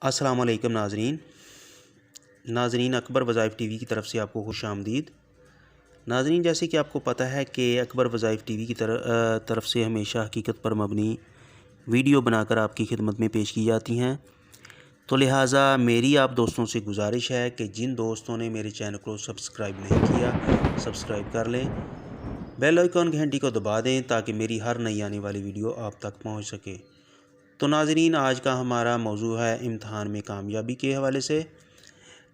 السلام علیکم ناظرین اکبر وظائف ٹی وی کی طرف سے آپ کو خوش آمدید۔ ناظرین، جیسے کہ آپ کو پتہ ہے کہ اکبر وظائف ٹی وی کی طرف سے ہمیشہ حقیقت پر مبنی ویڈیو بنا کر آپ کی خدمت میں پیش کی جاتی ہیں، تو لہٰذا میری آپ دوستوں سے گزارش ہے کہ جن دوستوں نے میرے چینل کو سبسکرائب نہیں کیا سبسکرائب کر لیں، بیل آئیکن گھنٹی کو دبا دیں تاکہ میری ہر نئی آنے والی ویڈیو آپ تک پہنچ سکے۔ تو ناظرین، آج کا ہمارا موضوع ہے امتحان میں کامیابی کے حوالے سے۔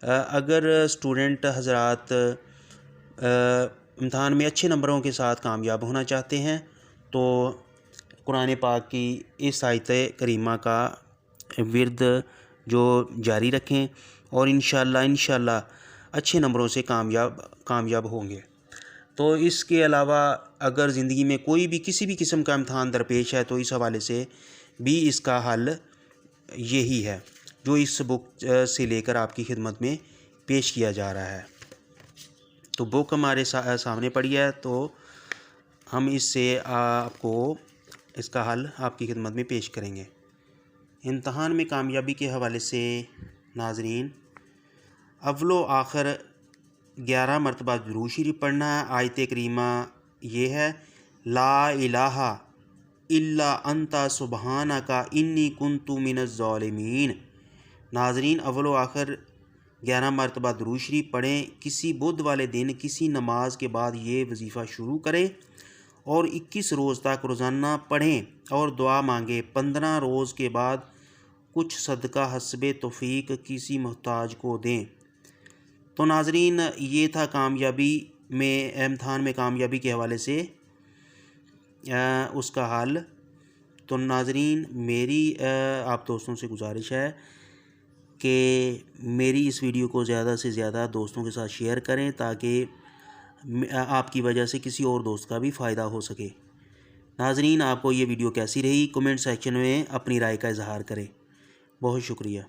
اگر اسٹوڈنٹ حضرات امتحان میں اچھے نمبروں کے ساتھ کامیاب ہونا چاہتے ہیں تو قرآن پاک کی اس آیت کریمہ کا ورد جو جاری رکھیں اور انشاءاللہ اچھے نمبروں سے کامیاب ہوں گے۔ تو اس کے علاوہ اگر زندگی میں کوئی بھی کسی بھی قسم کا امتحان درپیش ہے تو اس حوالے سے بھی اس کا حل یہی ہے جو اس بک سے لے کر آپ کی خدمت میں پیش کیا جا رہا ہے۔ تو بک ہمارے سامنے پڑی ہے، تو ہم اس سے آپ کو اس کا حل آپ کی خدمت میں پیش کریں گے۔ امتحان میں کامیابی کے حوالے سے ناظرین، اول و آخر 11 مرتبہ درود شریف پڑھنا ہے۔ آیت کریمہ یہ ہے، لا الہ الا انت سبحانک انی کنت من الظالمین۔ ناظرین، اول و آخر 11 مرتبہ درود شریف پڑھیں۔ کسی بدھ والے دن کسی نماز کے بعد یہ وظیفہ شروع کریں اور 21 روز تک روزانہ پڑھیں اور دعا مانگیں۔ 15 روز کے بعد کچھ صدقہ حسب توفیق کسی محتاج کو دیں۔ تو ناظرین، یہ تھا امتحان میں کامیابی کے حوالے سے اس کا حل۔ تو ناظرین، میری آپ دوستوں سے گزارش ہے کہ میری اس ویڈیو کو زیادہ سے زیادہ دوستوں کے ساتھ شیئر کریں تاکہ آپ کی وجہ سے کسی اور دوست کا بھی فائدہ ہو سکے۔ ناظرین، آپ کو یہ ویڈیو کیسی رہی کمنٹ سیکشن میں اپنی رائے کا اظہار کریں۔ بہت شکریہ۔